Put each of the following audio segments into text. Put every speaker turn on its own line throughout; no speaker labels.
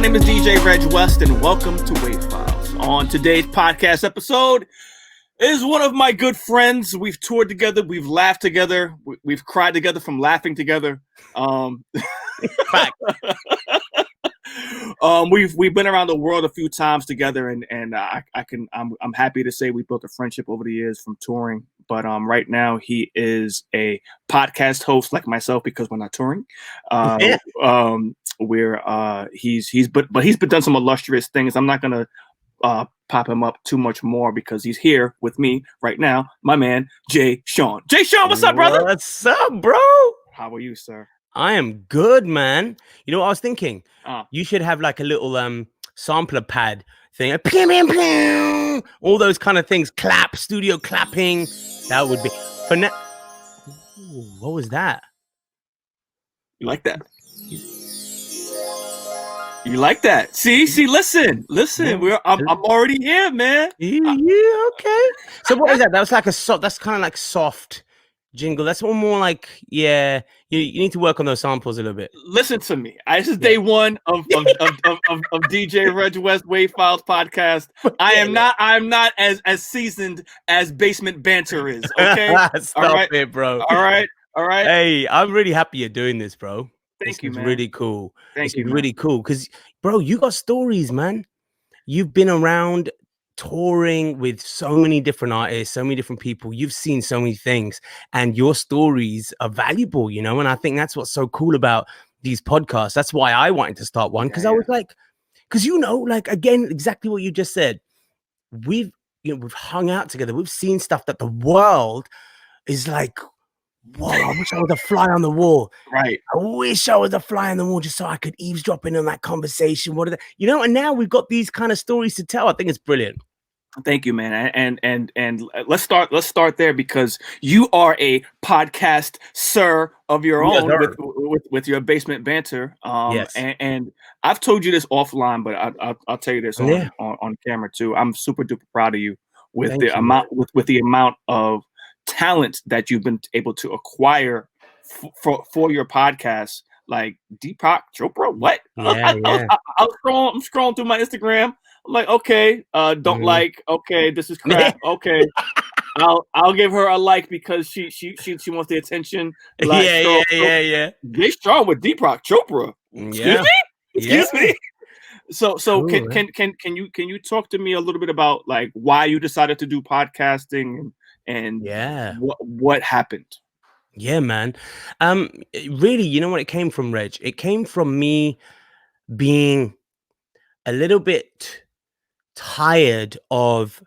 name is DJ Reg West, and welcome to Wave Files. On today's podcast episode is one of my good friends. We've toured together, we've laughed together, we've cried together from laughing together. We've been around the world a few times together, and I'm happy to say we built a friendship over the years from touring. But right now he is a podcast host like myself because we're not touring. He's been done some illustrious things. I'm not gonna pop him up too much more because he's here with me right now. My man Jay Sean. Jay Sean, what's up, brother?
What's up, bro?
How are you, sir?
I am good, man. You know what I was thinking? You should have like a little sampler pad thing. All those kind of things. Clap, studio clapping. That would be for now. What was that?
You like that? You like that? See, listen. Yeah. I'm already here, man.
Yeah, okay. So what is that? That was like that's kind of like soft jingle. That's more like, yeah, you need to work on those samples a little bit.
Listen to me. This is day one of DJ Reg West Wave Files podcast. I'm not as seasoned as Basement Banter is. Okay,
Stop it, bro.
All right.
Hey, I'm really happy you're doing this, bro.
Thank you, man.
Really cool.
Thank you,
really cool because, bro, you got stories, man. You've been around touring with so many different artists, so many different people. You've seen so many things, and your stories are valuable, you know. And I think that's what's so cool about these podcasts. That's why I wanted to start one, because I was like, because like again, exactly what you just said. We've hung out together. We've seen stuff that the world is like, whoa, I wish I was a fly on the wall.
Right.
I wish I was a fly on the wall just so I could eavesdrop in on that conversation. And now we've got these kind of stories to tell. I think it's brilliant.
Thank you, man. And let's start there because you are a podcast sir of your own with your Basement Banter.
Yes.
And I've told you this offline, but I'll tell you this on camera too. I'm super duper proud of you with the amount of talent that you've been able to acquire for your podcast, like Deepak Chopra. What?
Yeah.
I'm scrolling through my Instagram. I'm like, okay, okay, this is crap. Okay, I'll give her a like because she wants the attention. Like,
yeah.
Jay Sean with Deepak Chopra. Excuse me. So cool, can you talk to me a little bit about like why you decided to do podcasting and what happened?
Yeah, man. Really, you know what it came from, Reg? It came from me being a little bit tired of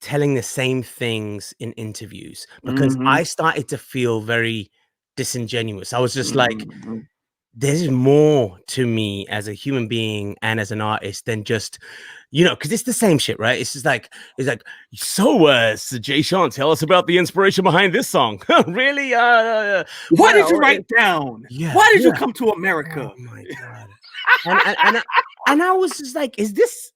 telling the same things in interviews because I started to feel very disingenuous. I was just like, there's more to me as a human being and as an artist than just, because it's the same shit, right? It's like, so Jay Sean, tell us about the inspiration behind this song. Really?
Why did you write down?
Yeah,
why did you come to America?
Oh my God. and I was just like, this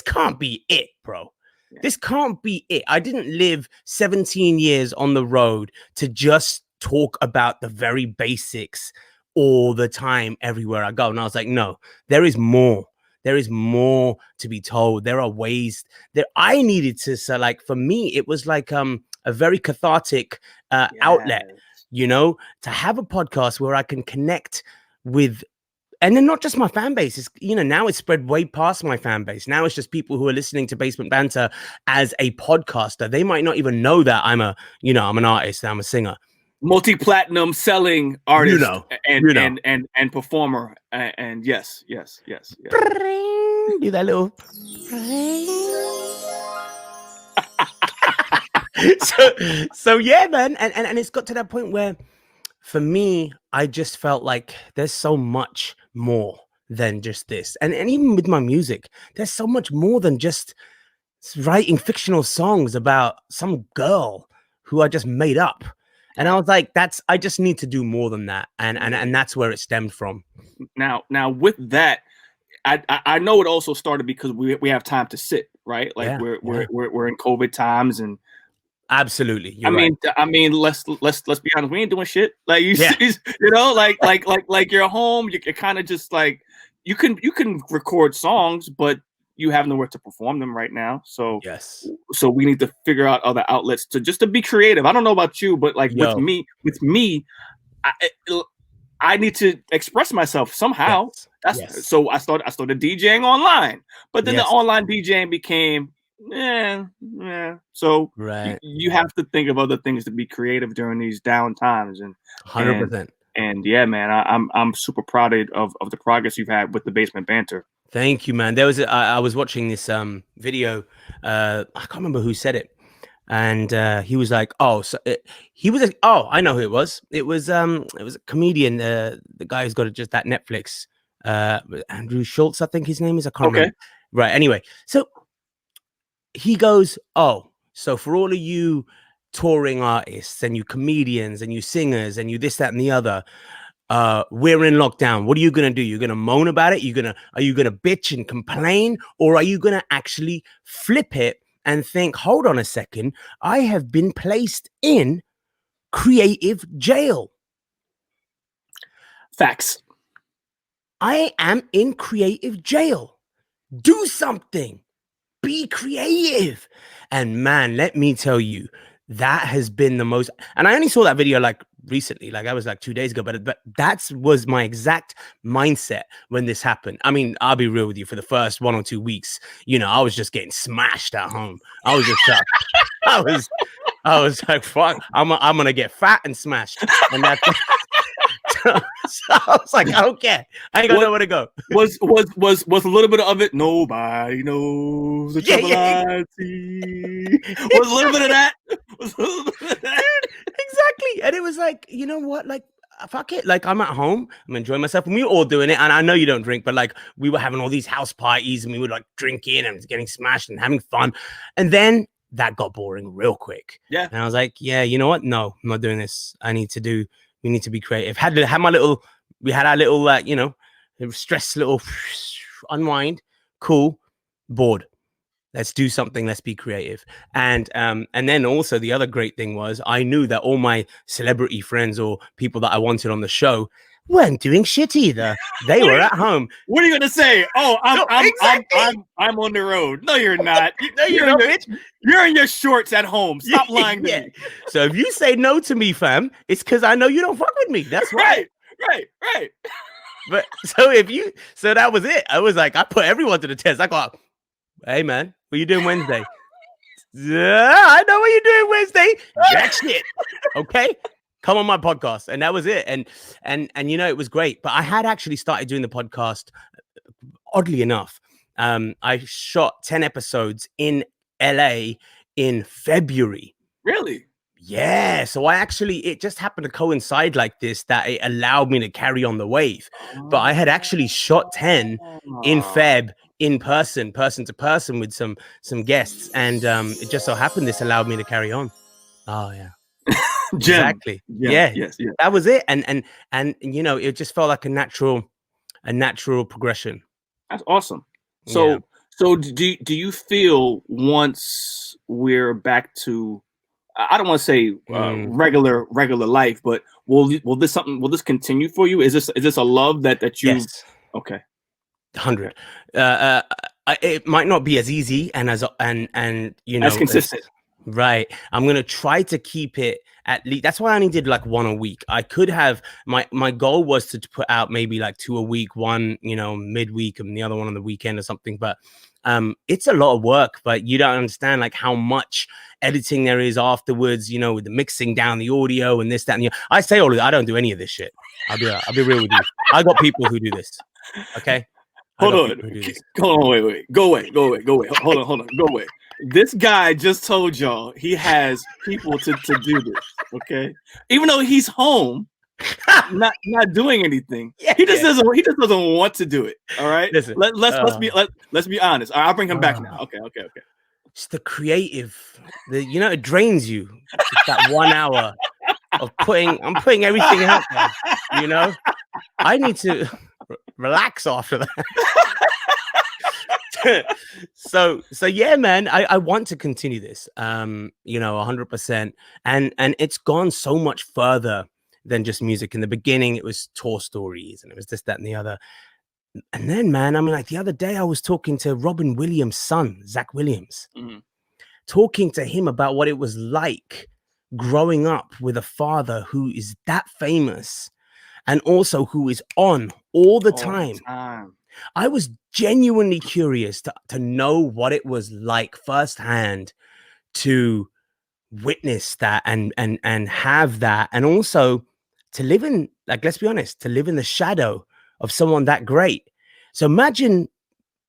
can't be it, bro. Yeah. This can't be it. I didn't live 17 years on the road to just talk about the very basics all the time, everywhere I go. And I was like, no, there is more. There is more to be told. There are ways that I needed to. So like for me, it was like a very cathartic outlet, to have a podcast where I can connect with. And then not just my fan base, it's, now it's spread way past my fan base. Now it's just people who are listening to Basement Banter as a podcaster. They might not even know that I'm an artist, I'm a singer.
Multi-platinum selling artist and performer. And yes.
Do that little. so yeah, man. And it's got to that point where, for me, I just felt like there's so much more than just this. And even with my music, there's so much more than just writing fictional songs about some girl who I just made up. And I was like, I just need to do more than that. And that's where it stemmed from.
Now with that, I know it also started because we have time to sit, right? Like we're in COVID times and
absolutely.
I mean, let's be honest. We ain't doing shit. Like like you're home. You're kind of just like you can record songs, but you have nowhere to perform them right now. So
Yes.
we need to figure out other outlets to be creative. I don't know about you, but like
Yo.
with me, I, I need to express myself somehow.
Yes.
That's
Yes.
so I started DJing online, but then the
Yes.
online DJing became So
Right.
you have to think of other things to be creative during these down times, and
100%.
yeah, man, I'm super proud of the progress you've had with the basement banter.
Thank you, man. There was I was watching this video. I can't remember who said it, and he was like, "Oh, so he was oh, I know who it was. It was a comedian, the guy who's got just that Netflix, Andrew Schultz, I think his name is. I can't
Okay.
remember. Right. Anyway, so he goes, "Oh, so for all of you touring artists and you comedians and you singers and you this, that, and the other, we're in lockdown. What are you gonna do? You're gonna moan about it? Are you gonna bitch and complain, or are you gonna actually flip it and think, hold on a second, I have been placed in creative jail.
Facts.
I am in creative jail. Do something. Be creative." And man, let me tell you, that has been the most. And I only saw that video like recently, like I was like 2 days ago, but that was my exact mindset when this happened. I mean, I'll be real with you. For the first 1 or 2 weeks, I was just getting smashed at home. I was just I was like, fuck, I'm gonna get fat and smashed, and that's. So I was like, I don't care. I ain't got nowhere to go.
Was a little bit of it? Nobody knows the trouble I see. Was a little bit of that. Was a little bit of that.
Dude, exactly. And it was like, you know what? Like, fuck it. Like, I'm at home. I'm enjoying myself. And we were all doing it. And I know you don't drink, but like, we were having all these house parties and we were like drinking and getting smashed and having fun. And then that got boring real quick.
Yeah.
And I was like, yeah, you know what? No, I'm not doing this. We need to be creative. We had our little, stress little unwind. Cool. Bored. Let's do something. Let's be creative. And then also the other great thing was I knew that all my celebrity friends or people that I wanted on the show weren't doing shit either. They were at home.
What are you gonna say? Oh, I'm on the road. No, you're not.
No, you're not, bitch.
You're in your shorts at home. Stop lying to me.
So if you say no to me, fam, it's because I know you don't fuck with me. That's right.
Right.
But so that was it. I was like, I put everyone to the test. I go, hey man, what you doing Wednesday? Yeah, I know what you're doing Wednesday. Jack shit. Okay. Come on my podcast. And that was it. And it was great. But I had actually started doing the podcast, oddly enough. I shot 10 episodes in LA in February.
Really?
Yeah. So it just happened to coincide like this that it allowed me to carry on the wave. But I had actually shot 10 in Feb in person to person with some guests. And it just so happened this allowed me to carry on. Oh yeah. Exactly. Yeah.
Yes.
That was it. And it just felt like a natural progression.
That's awesome. So do you feel once we're back to, I don't want to say regular life, but will this continue for you? Is this a love that you?
Yes.
Okay.
100. It might not be as easy and as
consistent.
Right. I'm gonna try to keep it at least. That's why I only did like one a week. I could have my goal was to put out maybe like 2 a week, one midweek and the other one on the weekend or something. But it's a lot of work. But you don't understand like how much editing there is afterwards. With the mixing down the audio and this, that, and I say all of that. I don't do any of this shit. I'll be real with you. I got people who do this. Okay.
Hold on. Wait. Go away. Hold on. Go away. This guy just told y'all he has people to do this. Okay. Even though he's home, not doing anything. He just doesn't want to do it. All right.
Listen,
let's be honest. All right, I'll bring him back now. Okay.
It's the creative. It drains you. It's that 1 hour of I'm putting everything out there. I need to relax after that. So yeah, man, I want to continue this 100%, and it's gone so much further than just music. In the beginning it was tour stories and it was this, that, and the other. And then, man, I mean, like the other day, I was talking to Robin Williams' son, Zach Williams, talking to him about what it was like growing up with a father who is that famous and also who is on all the time. I was genuinely curious to know what it was like firsthand to witness that and have that, and also to live in, like, let's be honest, to live in the shadow of someone that great. So imagine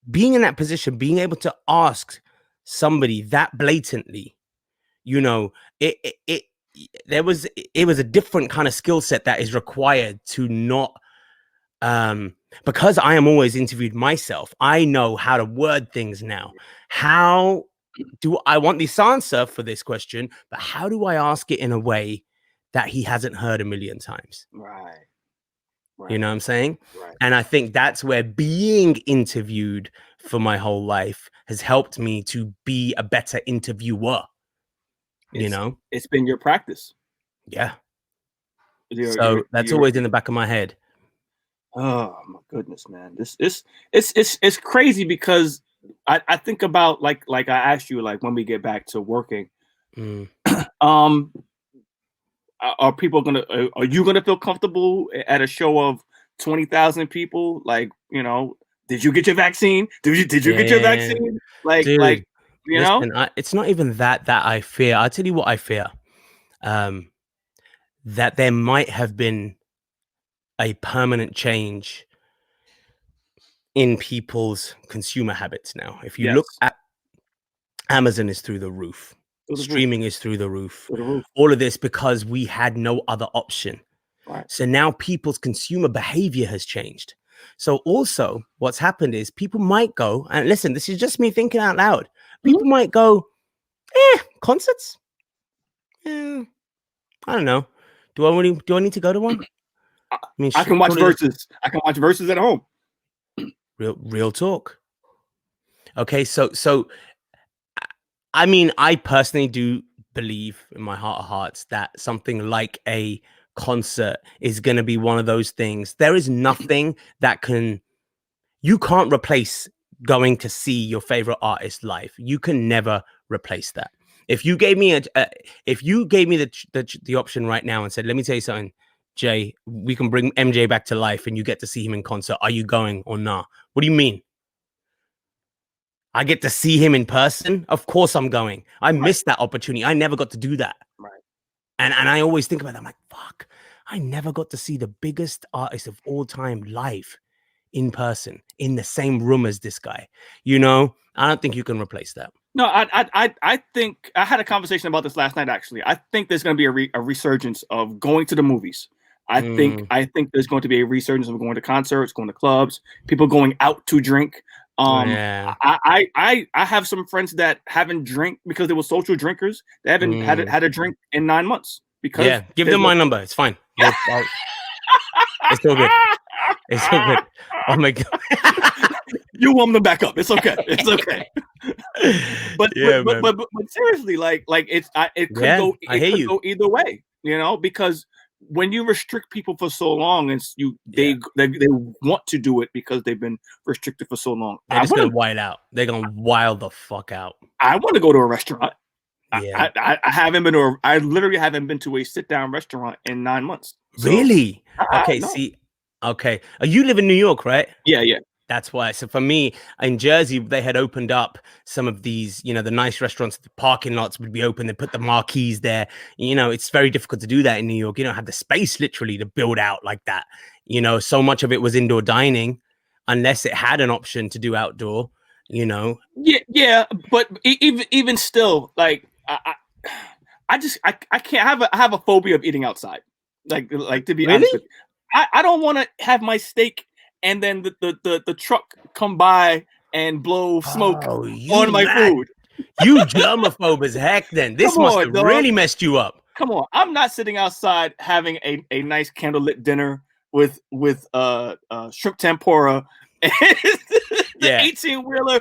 being in that position, being able to ask somebody that blatantly, you know, it was a different kind of skill set that is required to not, because I am always interviewed myself, I know how to word things now. How do I want this answer for this question, but how do I ask it in a way that he hasn't heard a million times?
Right.
You know what I'm saying?
Right.
And I think that's where being interviewed for my whole life has helped me to be a better interviewer. You know?
It's been your practice.
Yeah. So that's always in the back of my head.
Oh my goodness, man. It's crazy because I think about like I asked you, like, when we get back to working, are people gonna are you gonna feel comfortable at a show of 20,000 people? Like, you know, did you get your vaccine? Did you get your vaccine? Like,
dude,
like, you
listen,
know?
it's not even that I fear. I'll tell you what I fear. That there might have been a permanent change in people's consumer habits now. If you look at Amazon is through the roof. Streaming is through the roof. All of this because we had no other option.
Right.
So now people's consumer behavior has changed. So also what's happened is people might go, and listen, this is just me thinking out loud. People might go, concerts? I don't know. Do I need to go to one?
I mean, I can watch Versus. I can watch Versus at home.
Real talk. Okay, so I mean, I personally do believe in my heart of hearts that something like a concert is going to be one of those things. There is nothing that you can't replace going to see your favorite artist live. You can never replace that. If you gave me the option right now and said, let me tell you something, Jay, we can bring MJ back to life and you get to see him in concert, are you going or not? What do you mean? I get to see him in person. Of course I'm going. I missed that opportunity. I never got to do that.
Right.
And I always think about that. I'm like, fuck, I never got to see the biggest artist of all time live in person in the same room as this guy. You know, I don't think you can replace that.
No, I think I had a conversation about this last night. Actually, I think there's going to be a resurgence of going to the movies. I think there's going to be a resurgence of going to concerts, going to clubs, people going out to drink. I have some friends that haven't drank because they were social drinkers. They haven't had a drink in 9 months because
give them my number. It's fine. It's all good. It's all good. Oh my god.
You warm them back up. It's okay. It's okay. but seriously, like it could go either way, you know, because when you restrict people for so long, and they want to do it because they've been restricted for so long.
They're just gonna wild out. They're gonna wild the fuck out.
I want to go to a restaurant. Yeah. I literally haven't been to a sit down restaurant in 9 months.
So, really? Okay. No. See. Okay. You live in New York, right?
Yeah.
That's why. So for me, in Jersey, they had opened up some of these, you know, the nice restaurants, the parking lots would be open. They put the marquees there. You know, it's very difficult to do that in New York. You don't have the space literally to build out like that. You know, so much of it was indoor dining unless it had an option to do outdoor, you know.
Yeah. But even still, like, I can't have a phobia of eating outside. Like to be honest with you. I don't want to have my steak and then the truck come by and blow smoke on my food.
You germaphobe as heck then. This must have really messed you up.
Come on. I'm not sitting outside having a nice candlelit dinner with shrimp tempura The 18-wheeler.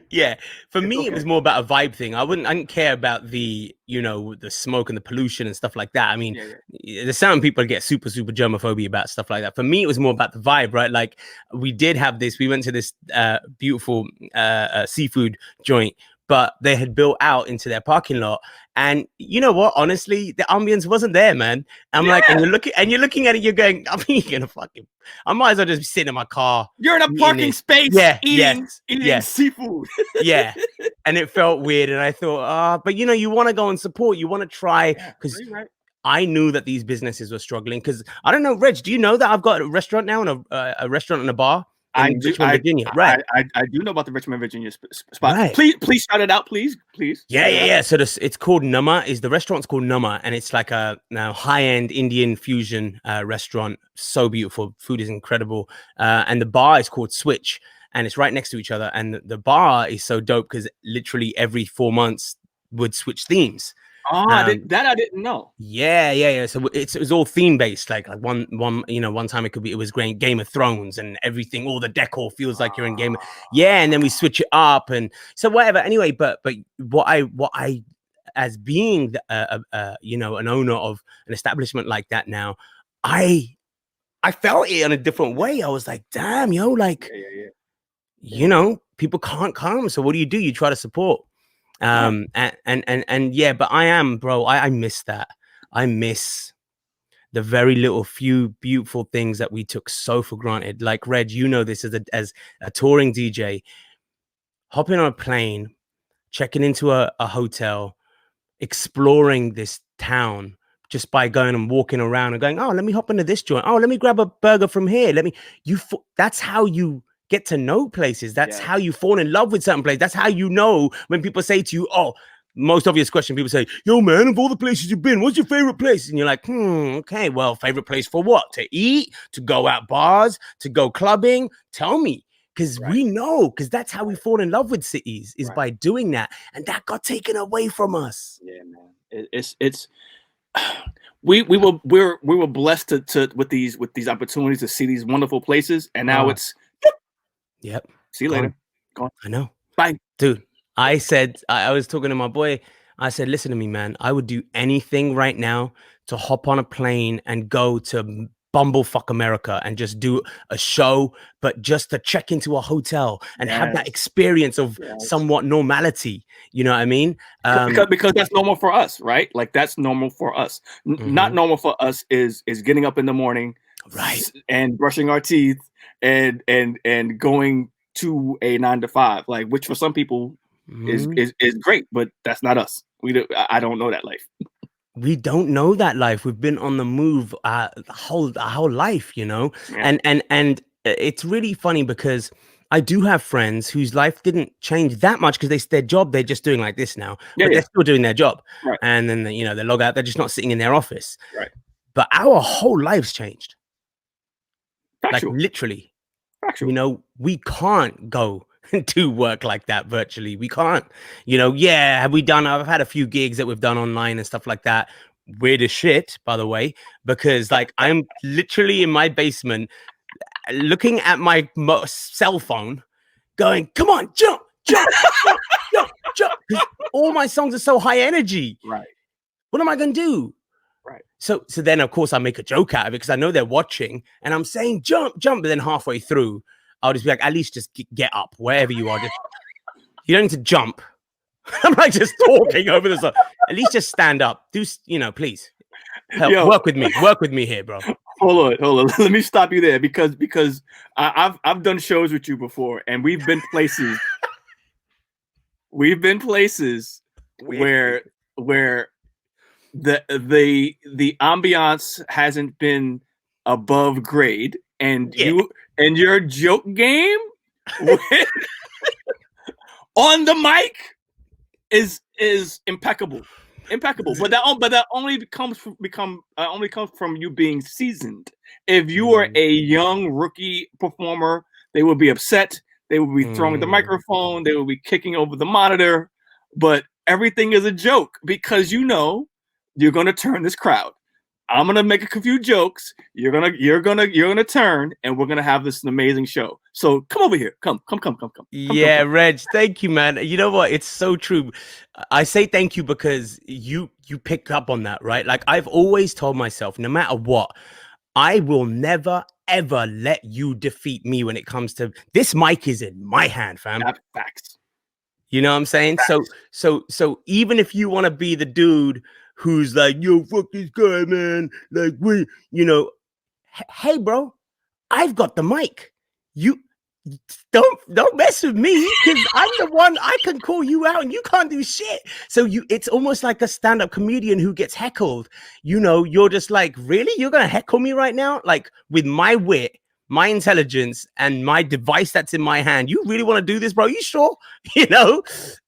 Yeah. For me, it was more about a vibe thing. I didn't care about the, the smoke and the pollution and stuff like that. I mean, there's some people get super germophobia about stuff like that. For me, it was more about the vibe, right? Like we did have this, we went to this beautiful seafood joint, but they had built out into their parking lot. And you know what? Honestly, the ambience wasn't there, man. I'm like, and you're looking at it, you're going, I might as well just be sitting in my car.
You're in a parking space eating seafood.
Yeah. And it felt weird. And I thought, but you want to go and support, you want to try, because I knew that these businesses were struggling. Because I don't know, Reg, do you know that I've got a restaurant now and a restaurant and a bar? Richmond, Virginia, right?
I do know about the Richmond, Virginia spot. Right. Please shout it out, please.
Yeah. So it's called Nama. The restaurant's called Nama, and it's like a high-end Indian fusion restaurant. So beautiful, food is incredible, and the bar is called Switch, and it's right next to each other. And the bar is so dope because literally every 4 months would switch themes.
I didn't know.
Yeah. So it was all theme based. Like one time it was Game of Thrones and everything. All the decor feels like you're in Game. And then we switch it up and so whatever. Anyway, but what I as being an owner of an establishment like that now, I felt it in a different way. I was like, damn, people can't come. So what do? You try to support. And but I am, bro, I miss that. I miss the very little few beautiful things that we took so for granted. Like Reg, this as a touring DJ, hopping on a plane, checking into a hotel, exploring this town just by going and walking around and going, oh, let me hop into this joint. Oh, let me grab a burger from here. That's how you get to know places. That's how you fall in love with certain places. That's how when people say to you, oh, most obvious question, people say, yo, man, of all the places you've been, what's your favorite place? And you're like, okay, well, favorite place for what? To eat, to go out bars, to go clubbing? Tell me. Because we know, because that's how we fall in love with cities, is by doing that. And that got taken away from us.
Yeah, man. It's we were blessed to with these opportunities to see these wonderful places, and now it's
yep.
See you later. Go on.
I know.
Bye.
Dude, I said, I was talking to my boy. I said, listen to me, man. I would do anything right now to hop on a plane and go to Bumblefuck America and just do a show, but just to check into a hotel and have that experience of somewhat normality. You know what I mean?
Because that's normal for us, right? Like that's normal for us. Not normal for us is getting up in the morning,
right, and
brushing our teeth and going to a 9 to 5, like which for some people is great, but that's not us. I don't know that life.
We don't know that life. We've been on the move our whole life, and it's really funny because I do have friends whose life didn't change that much because their job, they're just doing like this now, but they're still doing their job.
Right.
And then, they log out. They're just not sitting in their office.
Right.
But our whole lives changed.
Factual.
Like literally.
Factual.
We can't go and do work like that virtually. We can't, I've had a few gigs that we've done online and stuff like that. Weird as shit, by the way, because I'm literally in my basement looking at my cell phone going, come on, jump. Because all my songs are so high energy.
Right.
What am I going to do?
Right.
So then, of course, I make a joke out of it because I know they're watching and I'm saying, jump. But then halfway through, I'll just be like, at least just get up wherever you are. You don't need to jump. I'm like just talking over the side. At least just stand up. Please help. Work with me here, bro.
Hold on. Let me stop you there because I've done shows with you before, and we've been places. where the ambiance hasn't been above grade, and your joke game on the mic is impeccable. But that only comes from you being seasoned. If you are a young rookie performer, they will be upset. They will be throwing the microphone. They will be kicking over the monitor. But everything is a joke because you're going to turn this crowd. I'm gonna make a few jokes. You're gonna turn, and we're gonna have this amazing show. So come over here. Come.
Yeah, Reg, thank you, man. You know what? It's so true. I say thank you because you pick up on that, right? Like I've always told myself, no matter what, I will never ever let you defeat me when it comes to this. Mic is in my hand, fam.
Facts.
You know what I'm saying?
Facts.
So even if you want to be the dude who's like, yo, fuck this guy, man. Like, hey, bro, I've got the mic. You don't mess with me because I'm the one. I can call you out and you can't do shit. So it's almost like a stand-up comedian who gets heckled. You're just like, really? You're gonna heckle me right now? Like with my wit, my intelligence, and my device that's in my hand. You really want to do this, bro? You sure?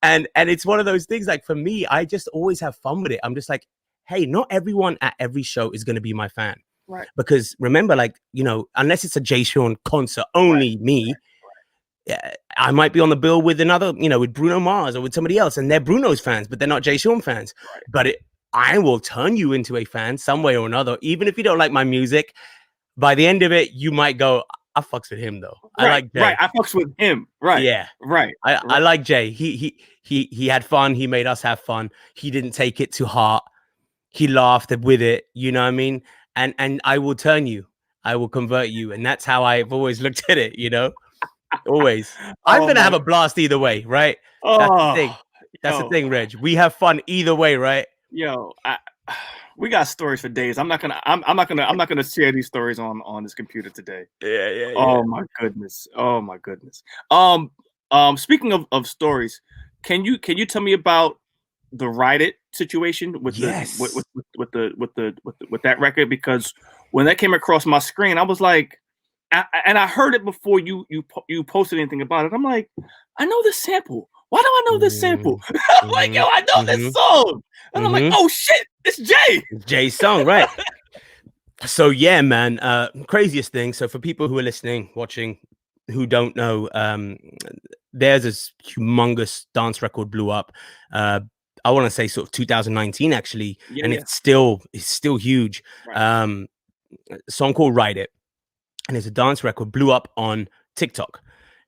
And it's one of those things. Like for me, I just always have fun with it. I'm just like, hey, not everyone at every show is gonna be my fan.
Right.
Because remember, like, unless it's a Jay Sean concert, only me, I might be on the bill with another, with Bruno Mars or with somebody else, and they're Bruno's fans, but they're not Jay Sean fans.
Right.
But I will turn you into a fan some way or another, even if you don't like my music. By the end of it, you might go, I fucks with him though.
Right,
I like Jay.
Right. I fucks with him. Right.
Yeah.
Right.
I like Jay. He had fun. He made us have fun. He didn't take it to heart. He laughed with it. You know what I mean? And I will turn you. I will convert you. And that's how I've always looked at it, Always. I'm going to have a blast either way, right? That's the thing. That's the thing, Reg. We have fun either way, right?
Yo, we got stories for days. I'm not gonna share these stories on this computer today.
Yeah.
Oh my goodness. Speaking of stories, can you tell me about the Ride It situation with with that record? Because when that came across my screen, I was like, and I heard it before you posted anything about it. I'm like, I know this sample. Why do I know this sample? I'm like, yo, I know this song. And I'm like, oh shit, it's Jay.
Jay's song, right? So yeah, man, craziest thing. So for people who are listening, watching, who don't know, there's this humongous dance record blew up. I want to say sort of 2019 actually, it's still huge. Right. A song called Ride It, and it's a dance record, blew up on TikTok.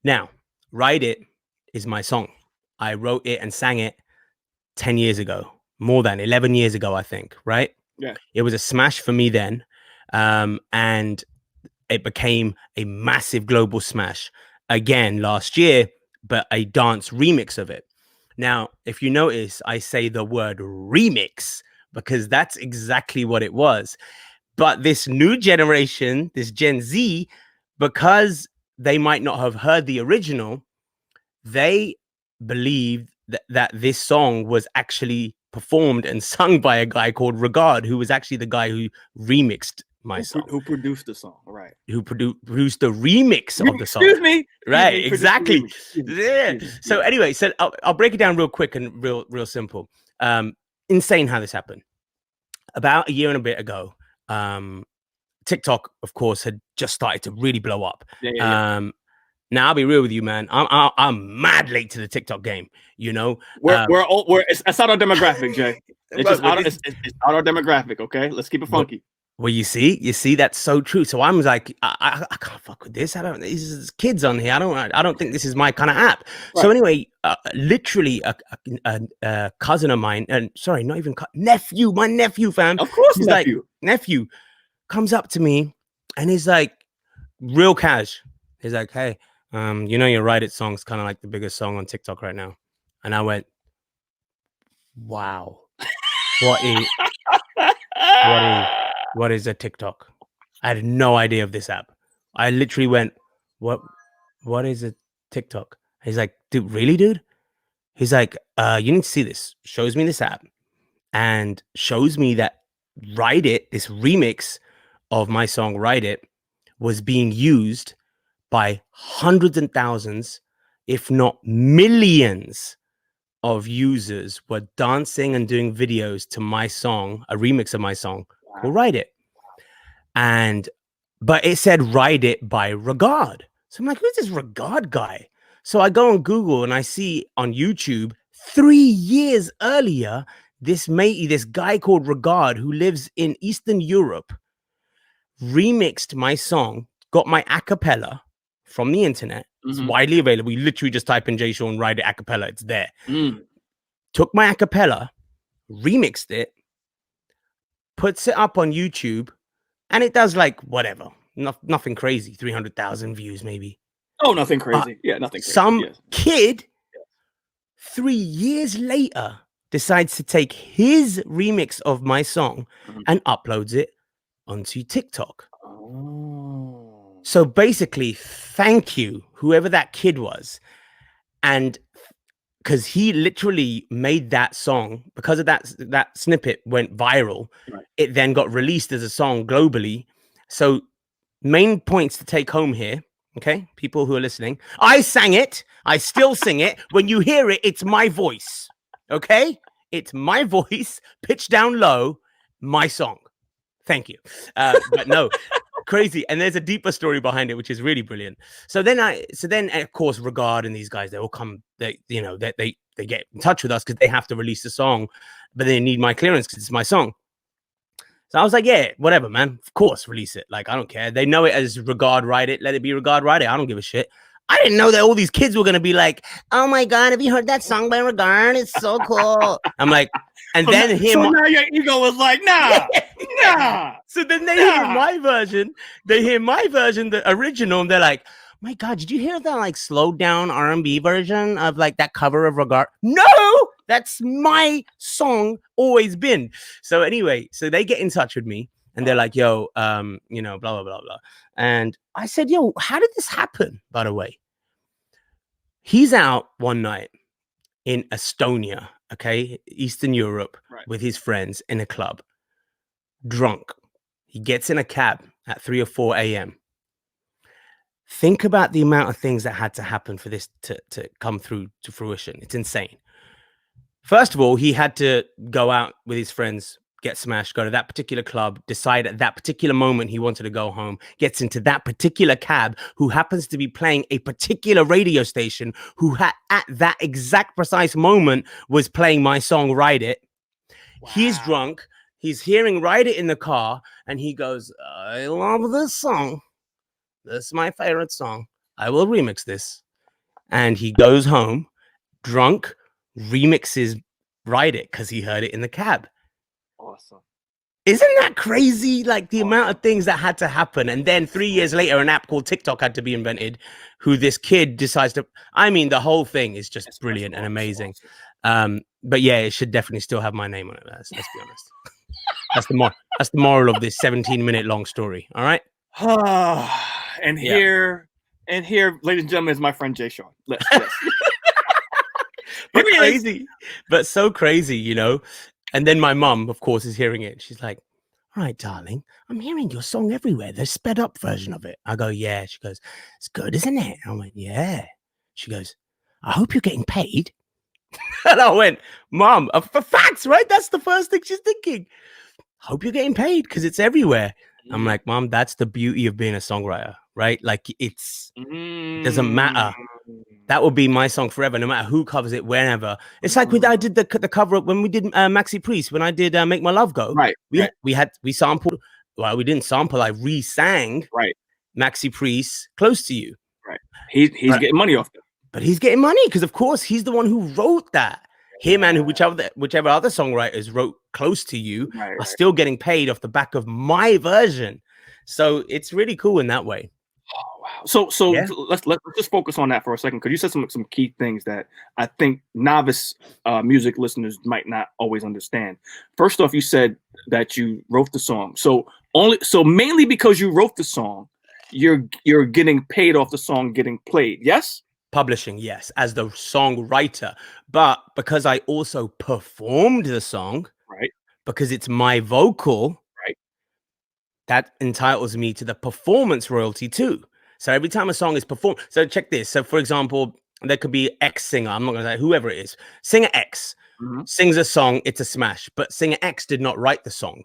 Now, Ride It is my song. I wrote it and sang it 10 years ago, more than 11 years ago, I think, right?
Yeah.
It was a smash for me then, and it became a massive global smash again last year, but a dance remix of it. Now, if you notice, I say the word remix because that's exactly what it was. But this new generation, this Gen Z, because they might not have heard the original, they believed that this song was actually performed and sung by a guy called Regard, who was actually the guy who remixed my song.
Who produced the song, right?
Who produced the remix of the song.
Excuse me.
Right, exactly. Yeah. So anyway, so I'll break it down real quick and real simple. Insane how this happened. About a year and a bit ago, TikTok, of course, had just started to really blow up. Now I'll be real with you, man. I'm mad late to the TikTok game.
It's not our demographic, Jay. It's just out our demographic. Okay, let's keep it funky.
Well, you see, that's so true. So I'm like, I can't fuck with this. These kids on here. I don't think this is my kind of app. Right. So anyway, literally a cousin of mine, and sorry, not even nephew, my nephew, fam.
Of course,
he's
nephew.
Like, nephew comes up to me and he's like, real cash. He's like, hey, your Ride It song's kind of like the biggest song on TikTok right now. And I went, wow, what is a TikTok? I had no idea of this app. I literally went, what is a TikTok? He's like, dude, really, dude? He's like, you need to see this. Shows me this app and shows me that Ride It, this remix of my song Ride It, was being used by hundreds and thousands, if not millions of users were dancing and doing videos to my song, a remix of my song called Ride It. But it said Ride It by Regard. So I'm like, who's this Regard guy? So I go on Google and I see on YouTube 3 years earlier, this matey, this guy called Regard, who lives in Eastern Europe, remixed my song, got my a cappella from the internet. It's widely available. You literally just type in Jay Sean, write it a cappella. It's there. Took my a cappella, remixed it, puts it up on YouTube, and it does like whatever. Nothing crazy. 300,000 views, maybe.
Oh, nothing crazy. Yeah, nothing crazy.
Some kid 3 years later decides to take his remix of my song and uploads it onto TikTok.
Oh.
So basically, thank you, whoever that kid was. And because he literally made that song, because of that snippet went viral, it then got released as a song globally. So main points to take home here, okay, people who are listening. I sang it. I still sing it. When you hear it, it's my voice, okay? It's my voice, pitched down low, my song. Thank you. But no, crazy. And there's a deeper story behind it, which is really brilliant. So then of course, Regard and these guys, they all come, they get in touch with us because they have to release the song, but they need my clearance because it's my song. So I was like, yeah, whatever, man. Of course, release it. Like, I don't care. They know it as Regard Write It. Let it be Regard Write It. I don't give a shit. I didn't know that all these kids were going to be like, oh my God, have you heard that song by Regard? It's so cool. I'm like, and
so
then
now your ego was like, nah.
So then they hear my version. They hear my version, the original, and they're like, my God, did you hear that like slowed down R&B version of like that cover of Regard? No, that's my song always been. So anyway, so they get in touch with me and they're like, yo, blah, blah, blah, blah. And I said, yo, how did this happen, by the way? He's out one night in Estonia, okay, Eastern Europe, with his friends in a club, drunk. He gets in a cab at 3 or 4 a.m. Think about the amount of things that had to happen for this to come through to fruition. It's insane. First of all, he had to go out with his friends, get smashed, go to that particular club, decide at that particular moment he wanted to go home, gets into that particular cab, who happens to be playing a particular radio station, who at that exact precise moment was playing my song, Write It. Wow. He's drunk. He's hearing Write It in the car, and he goes, I love this song. This is my favorite song. I will remix this. And he goes home, drunk, remixes Write It because he heard it in the cab.
Awesome.
Isn't that crazy? Like the amount of things that had to happen. And then 3 years later, an app called TikTok had to be invented, who this kid decides to, I mean, the whole thing is just brilliant and amazing. But yeah, it should definitely still have my name on it. Let's be honest. That's the moral of this 17-minute long story. All right.
And here, ladies and gentlemen, is my friend Jay Sean. Yes.
But crazy, but so crazy, you know. And then my mum, of course, is hearing it. She's like, all right, darling, I'm hearing your song everywhere. The sped up version of it. I go, yeah. She goes, it's good, isn't it? I went, yeah. She goes, I hope you're getting paid. And I went, Mom, for facts, right? That's the first thing she's thinking. Hope you're getting paid because it's everywhere. I'm like, Mom, that's the beauty of being a songwriter, right? Like it doesn't matter. That would be my song forever, no matter who covers it, whenever. It's like I did the cover up when we did Maxi Priest, when I did Make My Love Go.
Right.
We sampled. Well, we didn't sample. I re-sang.
Right.
Maxi Priest, Close to You.
Right. He's getting money off it.
But he's getting money because, of course, he's the one who wrote that. Him and whichever other songwriters wrote Close to You are still getting paid off the back of my version. So it's really cool in that way.
Oh, wow. So yeah. let's just focus on that for a second, because you said some key things that I think novice music listeners might not always understand. First off, you said that you wrote the song. So mainly because you wrote the song, you're getting paid off the song getting played. Yes?
Publishing, yes, as the songwriter, but because I also performed the song,
right?
Because it's my vocal,
right?
That entitles me to the performance royalty too. So every time a song is performed, so check this. So for example, there could be X singer. I'm not going to say whoever it is. Singer X sings a song. It's a smash, but singer X did not write the song.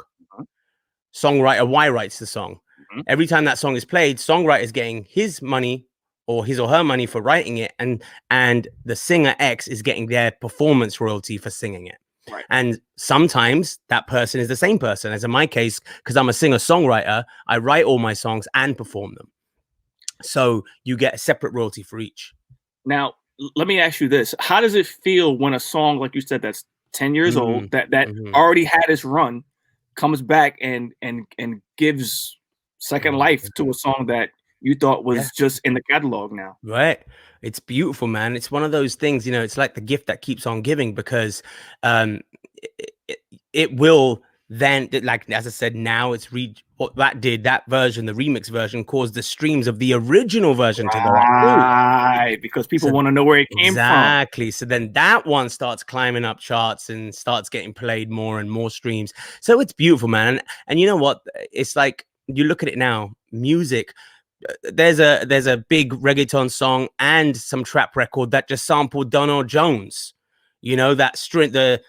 Songwriter Y writes the song. Every time that song is played, songwriter is getting his money, or his or her money for writing it, and the singer X is getting their performance royalty for singing it.
Right.
And sometimes that person is the same person. As in my case, because I'm a singer-songwriter, I write all my songs and perform them. So you get a separate royalty for each.
Now, let me ask you this. How does it feel when a song, like you said, that's 10 years old, that already had its run, comes back and gives second life to a song that you thought was just in the catalog now?
Right. It's beautiful, man. It's one of those things, you know, it's like the gift that keeps on giving, because it will then, like, as I said, now it's what that did, that version, the remix version, caused the streams of the original version to go up too.
Right, because people want to know where it came from.
Exactly. So then that one starts climbing up charts and starts getting played more and more streams. So it's beautiful, man. And you know what? It's like, you look at it now, music. There's a big reggaeton song and some trap record that just sampled Donald Jones. You know, that string, the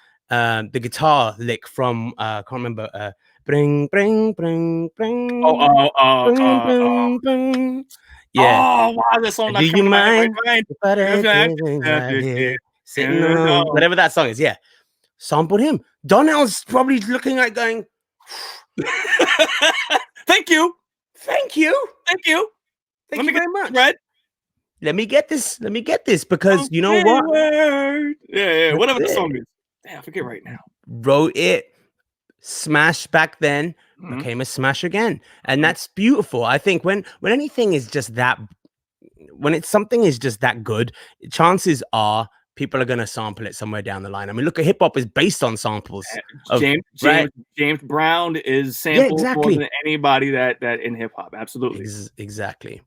guitar lick from can't remember. Bring, bring, bring, bring. Bring, bring. Yeah.
Oh, why is that song not coming to my head right now?
Sitting on whatever that song is. Yeah. Sampled him. Donnell's probably looking like going,
thank you.
Thank you.
Thank you.
Thank you very much. Red. Let me get this. Let me get this, because you know what?
Yeah, whatever the song is. Damn, I forget right now.
Wrote it, smashed back then, became a smash again. And that's beautiful. I think when anything is just that, when something is just that good, chances are people are going to sample it somewhere down the line. I mean, look at hip hop is based on samples.
James Brown is sampled more than anybody that in hip hop. Absolutely.
Exactly.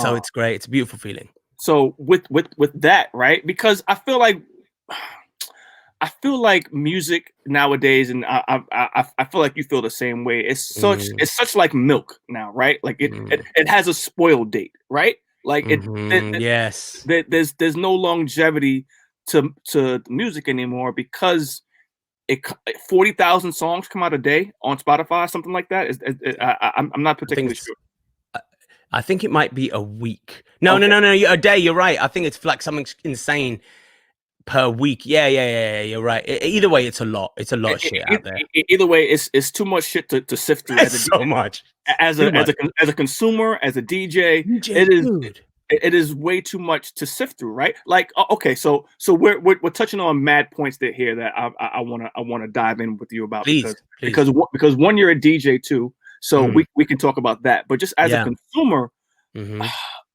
So it's great. It's a beautiful feeling.
So with that, right? Because I feel like music nowadays, and I feel like you feel the same way. It's such like milk now, right? Like it has a spoil date, right? Like
yes,
there's no longevity to music anymore, because 40,000 songs come out a day on Spotify, something like that. I'm not particularly sure.
I think it might be a week. No, a day. You're right. I think it's like something insane per week. Yeah. You're right. Either way, it's a lot. It's a lot of shit out there.
Either way, it's too much shit to sift through.
So much.
As a consumer, as a DJ, it is way too much to sift through, right? Like, okay, so we're touching on mad points here that I wanna dive in with you about, because one, you're a DJ too, so we can talk about that. But just as a consumer,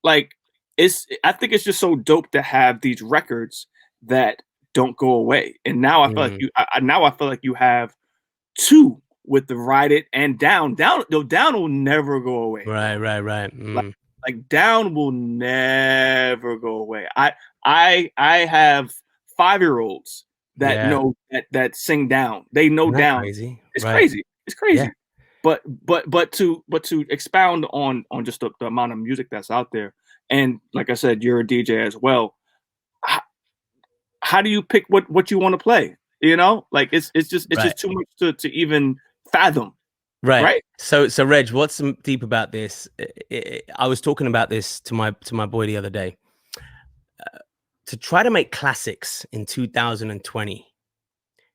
like, I think it's just so dope to have these records that don't go away. And now I feel like you have two with the Ride It and Down. Down will never go away.
Right.
Like Down will never go away. I have 5-year-olds that know that sing Down. They know Down.
Crazy.
It's crazy. It's crazy. Yeah. But to expound on just the amount of music that's out there, and like I said, you're a DJ as well. How do you pick what you want to play? You know, like it's just too much to even fathom. Right.
So Reg, what's deep about this? I was talking about this to my boy the other day. To try to make classics in 2020,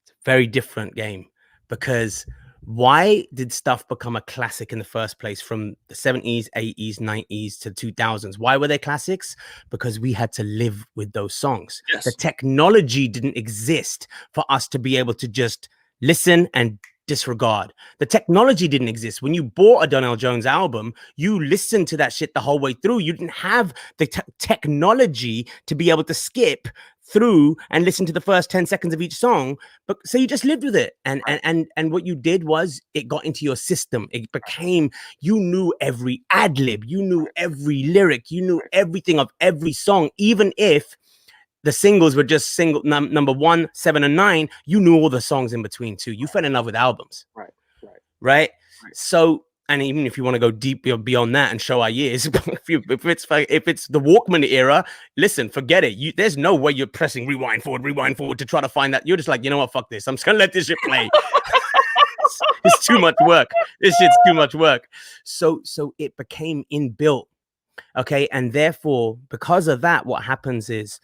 it's a very different game, because why did stuff become a classic in the first place from the 70s, 80s, 90s to 2000s? Why were they classics? Because we had to live with those songs.
Yes.
The technology didn't exist for us to be able to just listen and disregard. The technology didn't exist. When you bought a Donell Jones album, you listened to that shit the whole way through. You didn't have the technology to be able to skip through and listen to the first 10 seconds of each song, but so you just lived with it, and what you did was it got into your system. It became, you knew every ad lib, you knew every lyric, you knew everything of every song, even if the singles were just number 1, 7, and 9. You knew all the songs in between too. You fell in love with albums, right? So, and even if you want to go deep beyond that and show our years, if it's the Walkman era, listen, forget it. There's no way you're pressing rewind forward to try to find that. You're just like, you know what, fuck this. I'm just gonna let this shit play. It's too much work. This shit's too much work. So it became inbuilt, okay, and therefore, because of that, what happens is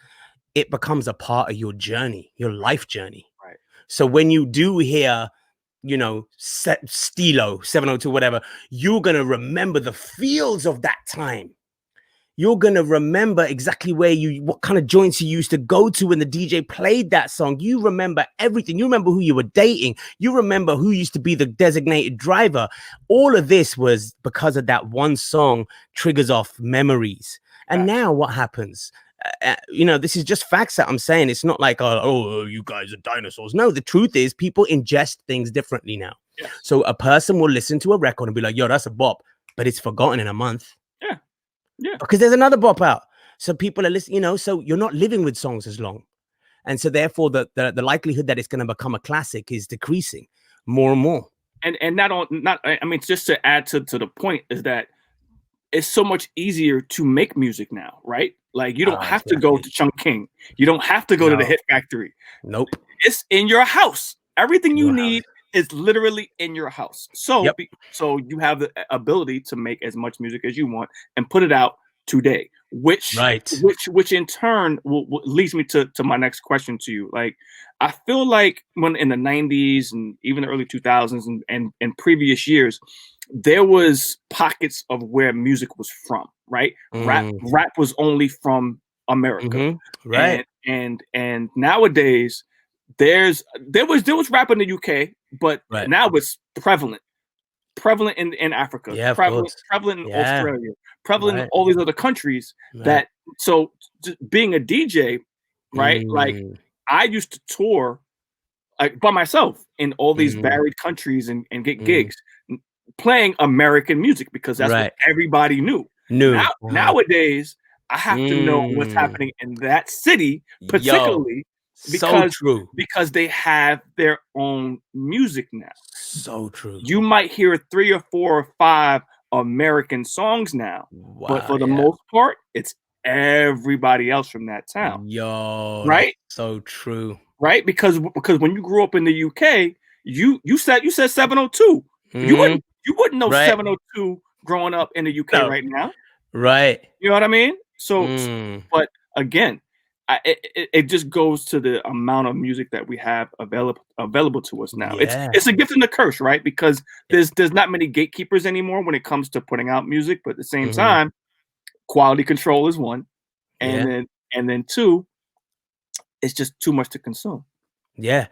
it becomes a part of your journey, your life journey.
Right.
So when you do hear, you know, Stilo 702, whatever, you're going to remember the feels of that time. You're going to remember exactly what kind of joints you used to go to when the DJ played that song. You remember everything. You remember who you were dating. You remember who used to be the designated driver. All of this was because of that one song triggers off memories. And now what happens? You know, this is just facts that I'm saying. It's not like, oh, you guys are dinosaurs. No, the truth is people ingest things differently now.
Yes.
So a person will listen to a record and be like, yo, that's a bop, but it's forgotten in a month.
Yeah. Yeah.
Because there's another bop out. So people are listening, you know, so you're not living with songs as long. And so therefore the likelihood that it's going to become a classic is decreasing more and more.
And I mean, just to add to the point is that it's so much easier to make music now, right? Like you don't have to go to Chunk King. You don't have to go to the Hit Factory.
Nope.
It's in your house. Everything you need is literally in your house. So, so you have the ability to make as much music as you want and put it out today, which in turn will leads me to my next question to you. Like, I feel like when in the 90s and even the early 2000s and previous years, there was pockets of where music was from, right? Rap was only from America,
right?
And nowadays there was rap in the UK, but now it's prevalent in Africa, prevalent in Australia, prevalent in all these other countries. That so being a DJ, right? Like I used to tour like by myself in all these varied countries and get gigs playing American music because that's what everybody knew. Nowadays, I have to know what's happening in that city, particularly because they have their own music now.
So true.
You might hear 3 or 4 or 5 American songs now, but for the most part, it's everybody else from that town. Right?
So true.
Right? Because when you grew up in the UK, you said 702. You wouldn't know 702 growing up in the UK right now.
Right.
You know what I mean? So, but again, it just goes to the amount of music that we have available to us now. It's a gift and a curse, right? Because there's not many gatekeepers anymore when it comes to putting out music, but at the same time, quality control is one, and then two, it's just too much to consume.
Yeah.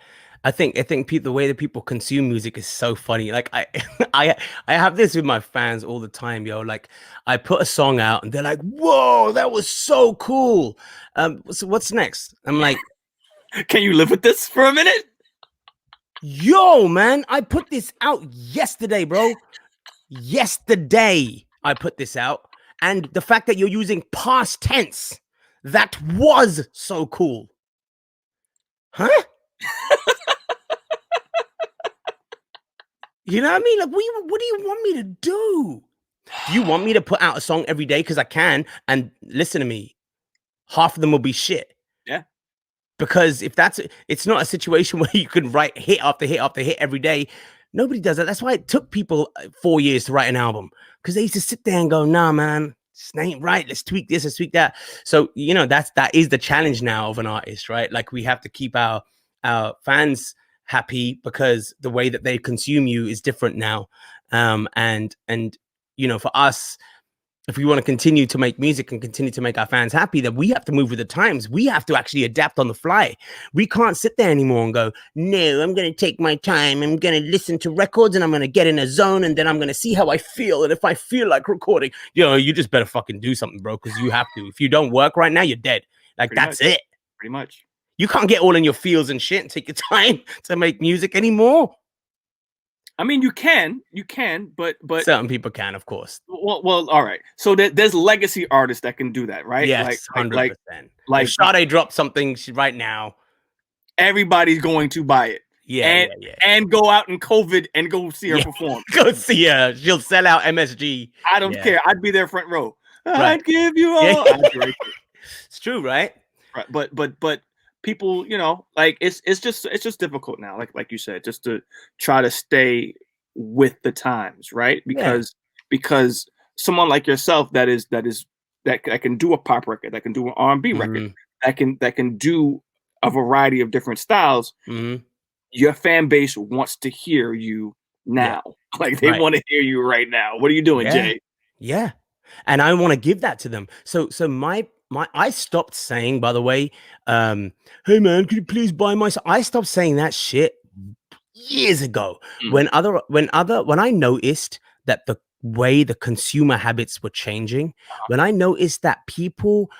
I think the way that people consume music is so funny. Like I have this with my fans all the time, yo. Like I put a song out and they're like, "Whoa, that was so cool." So what's next? I'm like,
"Can you live with this for a minute?"
Yo, man, I put this out yesterday, bro. Yesterday I put this out, and the fact that you're using past tense, that was so cool. Huh? You know what I mean? Like, what do you want me to do? Do you want me to put out a song every day? Because I can. And listen to me, half of them will be shit.
Yeah.
Because if it's not a situation where you can write hit after hit after hit every day. Nobody does that. That's why it took people 4 years to write an album. Because they used to sit there and go, nah, man, this ain't right. Let's tweak this, let's tweak that. So, you know, that is the challenge now of an artist, right? Like we have to keep our fans happy because the way that they consume you is different now. And you know, for us, if we want to continue to make music and continue to make our fans happy, then we have to move with the times. We have to actually adapt on the fly. We can't sit there anymore and go, no, I'm going to take my time. I'm going to listen to records and I'm going to get in a zone and then I'm going to see how I feel. And if I feel like recording, you know, you just better fucking do something, bro, because you have to. If you don't work right now, you're dead. Like, that's it.
Pretty much.
You can't get all in your feels and shit and take your time to make music anymore.
I mean, you can, but
certain people can, of course.
Well, all right. So there's legacy artists that can do that, right?
Yes, 100%. Like if Sade dropped something right now,
everybody's going to buy it.
Yeah,
and go out in COVID and go see her perform.
Go see her. She'll sell out MSG.
I don't care. I'd be there front row. I'd give you all.
It's true, right?
Right, but people, you know, like it's just difficult now, like you said, just to try to stay with the times, right? Because someone like yourself that can do a pop record, that can do an R&B record, that can do a variety of different styles. your fan base wants to hear you
Yeah.
now. Like they
Right.
want to hear you right now. What are you doing,
Yeah.
Jay?
Yeah. And I want to give that to them. So I stopped saying, by the way, hey man, could you please buy my I stopped saying that shit years ago
Mm.
when I noticed that the way the consumer habits were changing, when I noticed that people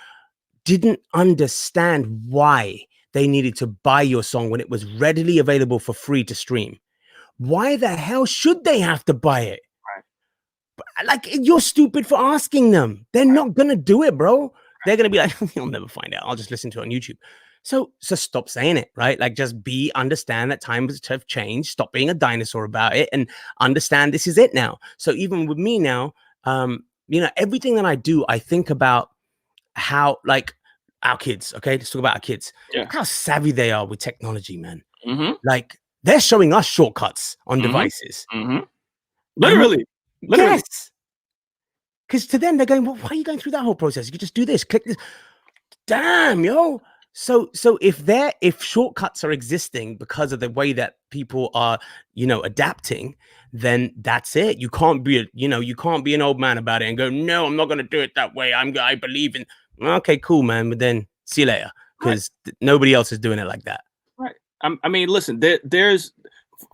didn't understand why they needed to buy your song when it was readily available for free to stream. Why the hell should they have to buy it?
Right.
Like, you're stupid for asking them. They're
Right.
not gonna do it, bro. They're gonna be like, you'll never find out. I'll just listen to it on YouTube. So stop saying it, right? Like, just understand that times have changed. Stop being a dinosaur about it, and understand this is it now. So even with me now, everything that I do, I think about how, like, our kids. Okay, let's talk about our kids.
Yeah.
Look how savvy they are with technology, man.
Mm-hmm.
Like, they're showing us shortcuts on
Mm-hmm.
devices.
Mm-hmm.
And
Literally.
yes, because to them, they're going, well, why are you going through that whole process? You could just do this, click this. Damn, yo. So if shortcuts are existing because of the way that people are, adapting, then that's it. You can't be you can't be an old man about it and go, no, I'm not gonna do it that way. I believe in. Okay, cool, man. But then see you later,
Right.
because nobody else is doing it like that.
Right. I mean, listen, there's,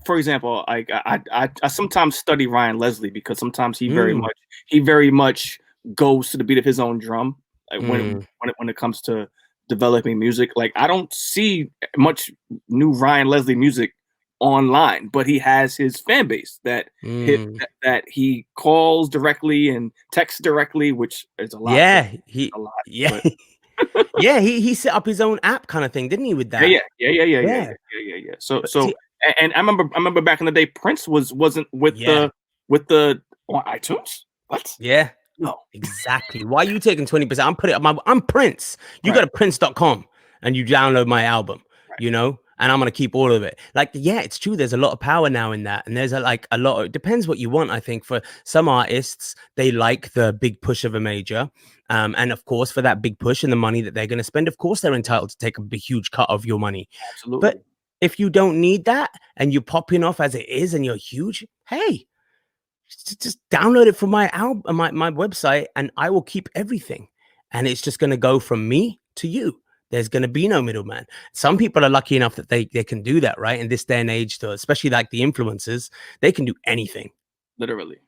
for example, I sometimes study Ryan Leslie because sometimes he very much goes to the beat of his own drum. Like when it comes to developing music, like I don't see much new Ryan Leslie music online, but he has his fan base that that he calls directly and texts directly, which is a lot.
Yeah,
A lot,
yeah.
but
Yeah, he set up his own app kind of thing, didn't he, with that? Yeah.
So
See,
and I remember back in the day, Prince wasn't
yeah,
with the on iTunes. What?
yeah,
No.
exactly. Why are you taking 20%? I'm Prince. You go
Right.
to prince.com and you download my album,
Right.
and I'm gonna keep all of it. Like, yeah, it's true. There's a lot of power now in that. And there's a lot of, it depends what you want. I think for some artists, they like the big push of a major. And of course, for that big push and the money that they're gonna spend, of course, they're entitled to take a big, huge cut of your money. But
Absolutely.
if you don't need that and you're popping off as it is and you're huge, hey, just download it from my album, my website, and I will keep everything. And it's just going to go from me to you. There's going to be no middleman. Some people are lucky enough that they can do that, right? In this day and age, especially like the influencers, they can do anything.
Literally.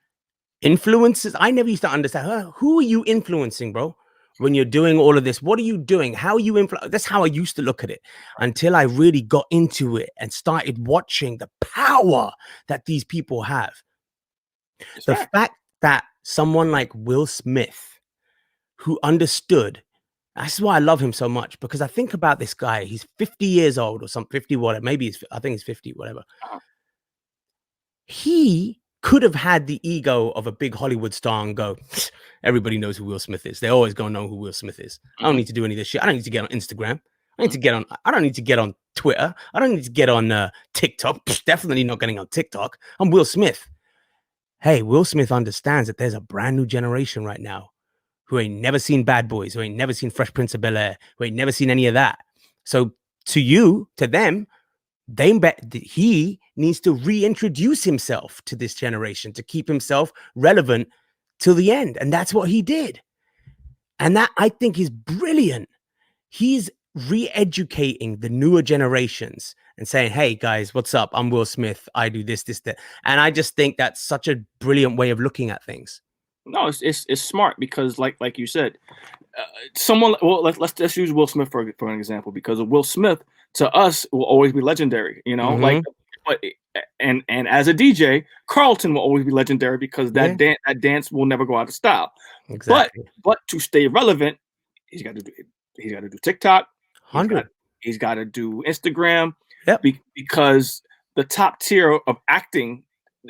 Influencers, I never used to understand, who are you influencing, bro? When you're doing all of this, what are you doing? How are you influencing? That's how I used to look at it, until I really got into it and started watching the power that these people have.
It's
The
fact.
fact that someone like Will Smith, who understood, that's why I love him so much, because I think about this guy. He's 50 years old or something, 50, whatever. Maybe I think he's 50, whatever.
Uh-huh.
He could have had the ego of a big Hollywood star and go, everybody knows who Will Smith is. They're always going to know who Will Smith is. I don't need to do any of this shit. I don't need to get on Instagram. I don't need to get on Twitter. I don't need to get on TikTok. Definitely not getting on TikTok. I'm Will Smith. Hey, Will Smith understands that there's a brand new generation right now who ain't never seen Bad Boys, who ain't never seen Fresh Prince of Bel-Air, who ain't never seen any of that. So to them, he needs to reintroduce himself to this generation to keep himself relevant till the end. And that's what he did. And that, I think, is brilliant. He's re-educating the newer generations and saying, hey guys, what's up? I'm Will Smith. I do this, that. And I just think that's such a brilliant way of looking at things.
No, it's smart because like you said, someone. Well, let's use Will Smith for an example, because Will Smith to us will always be legendary. Like, but and as a DJ, Carlton will always be legendary because that dance will never go out of style.
Exactly.
But to stay relevant, he's got to do TikTok.
100.
He's got to do Instagram.
Yep.
Because the top tier of acting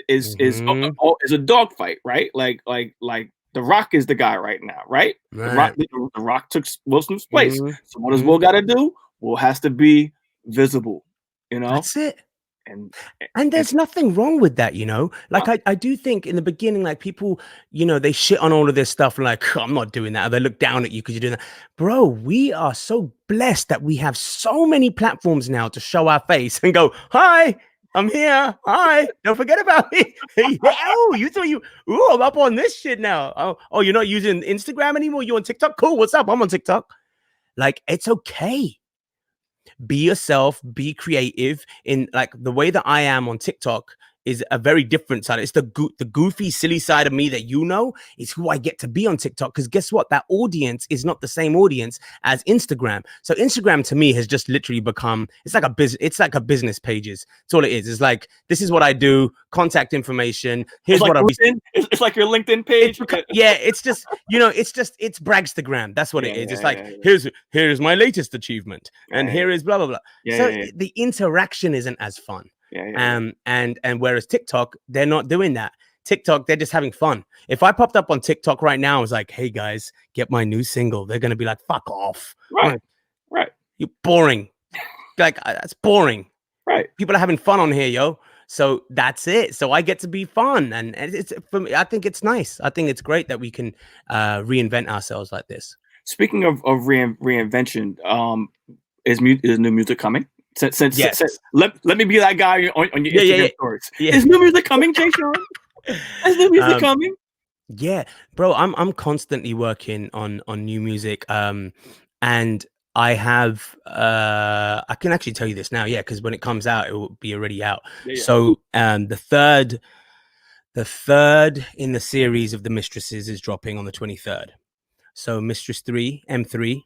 is a dogfight, right? Like The Rock is the guy right now, right?
Right.
The Rock took Will Smith's place. So what does Will got to do? Will has to be visible,
That's it. And
and
there's nothing wrong with that, you know? Like,
uh,
I do think in the beginning, like, people, you know, they shit on all of this stuff, like, "Oh, I'm not doing that." Or they look down at you because you're doing that. Bro, we are so blessed that we have so many platforms now to show our face and go, "Hi, I'm here. Hi, don't forget about me." Yeah, oh, you thought you, oh, I'm up on this shit now. Oh, you're not using Instagram anymore? You on TikTok? Cool. What's up? I'm on TikTok. Like, it's okay. Be yourself, be creative. In like the way that I am on TikTok is a very different side. It's the goofy, silly side of me that you know is who I get to be on TikTok. Because guess what? That audience is not the same audience as Instagram. So Instagram to me has just literally become, it's like a business. It's like a business pages. It's all it is. It's like, this is what I do. Contact information.
it's
Here's
like
what I'll be.
LinkedIn. It's like your LinkedIn
It's
page.
yeah, it's just, you know, it's Bragstagram. That's what
Yeah,
it is. It's
yeah,
like,
yeah,
here's my latest achievement,
yeah,
and
yeah,
here is blah blah blah.
yeah,
So
yeah, yeah,
the interaction isn't as fun.
yeah, yeah, yeah.
And whereas TikTok, they're not doing that. TikTok, they're just having fun. If I popped up on TikTok right now, I was like, "Hey guys, get my new single," they're gonna be like, "Fuck off!" I'm
Right,
like,
right,
"You're boring. Like that's boring.
right.
People are having fun on here, yo." So that's it. So I get to be fun, and it's for me. I think it's nice. I think it's great that we can reinvent ourselves like this.
Speaking of reinvention, is new music coming?
Yes.
Let me be that guy on your
Yeah. Yeah.
Instagram
Yeah.
stories.
Yeah.
Is new music coming, Jay Sean? Is new music
um,
coming?
yeah, bro. I'm constantly working on new music. And I have I can actually tell you this now, yeah, because when it comes out, it will be already out.
Yeah, yeah.
So the third in the series of the Mistresses is dropping on the 23rd. So Mistress 3, M3,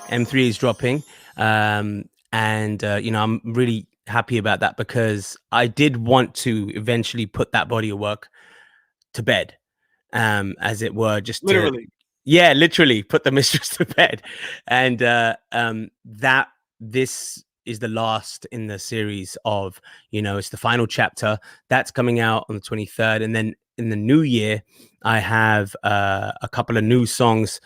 M3 is dropping. And you know, I'm really happy about that because I did want to eventually put that body of work to bed, as it were, just to,
Literally.
yeah, literally put the mistress to bed. And that this is the last in the series of, you know, it's the final chapter that's coming out on the 23rd. And then in the new year, I have a couple of new songs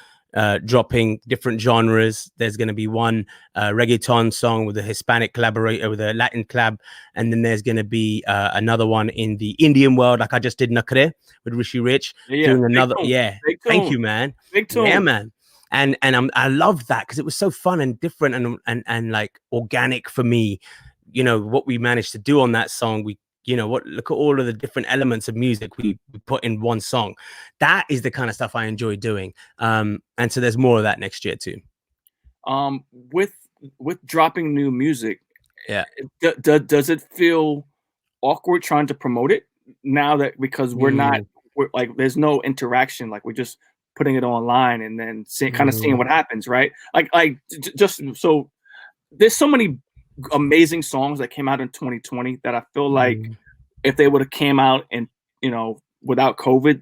dropping, different genres. There's going to be one reggaeton song with a Hispanic collaborator, with a Latin collab, and then there's going to be another one in the Indian world, like I just did Nakre with Rishi Rich,
Yeah, yeah.
doing
Big
another.
tune.
Yeah,
Big
thank
tune.
you, man.
Big
Yeah,
tune.
man. And I love that because it was so fun and different and like organic for me. You know what we managed to do on that song. We, you know what, look at all of the different elements of music we put in one song. That is the kind of stuff I enjoy doing. And so there's more of that next year too.
Um, with with dropping new music,
Yeah.
does it feel awkward trying to promote it now that because
Mm,
we're like there's no interaction, like we're just putting it online and then kind of seeing
mm,
what happens, right? Just so there's so many amazing songs that came out in 2020 that I feel like
mm.
if they would have came out and without COVID,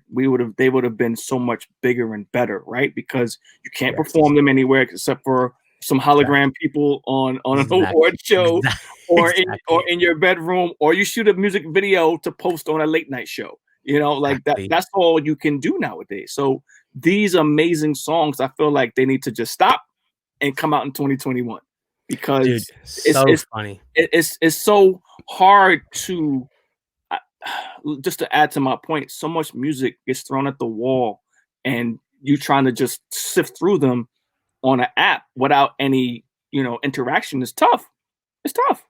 they would have been so much bigger and better, right? Because you can't
Yes.
perform them anywhere except for some hologram
Exactly.
people on an award
Exactly.
show or
Exactly.
in your bedroom, or you shoot a music video to post on a late night show. You know, like
Exactly.
that's all you can do nowadays. So these amazing songs, I feel like they need to just stop and come out in 2021
Dude,
because it's
so
it's
funny.
it's so hard to I- just to add to my point, so much music gets thrown at the wall, and you trying to just sift through them on an app without any, interaction is tough. It's tough.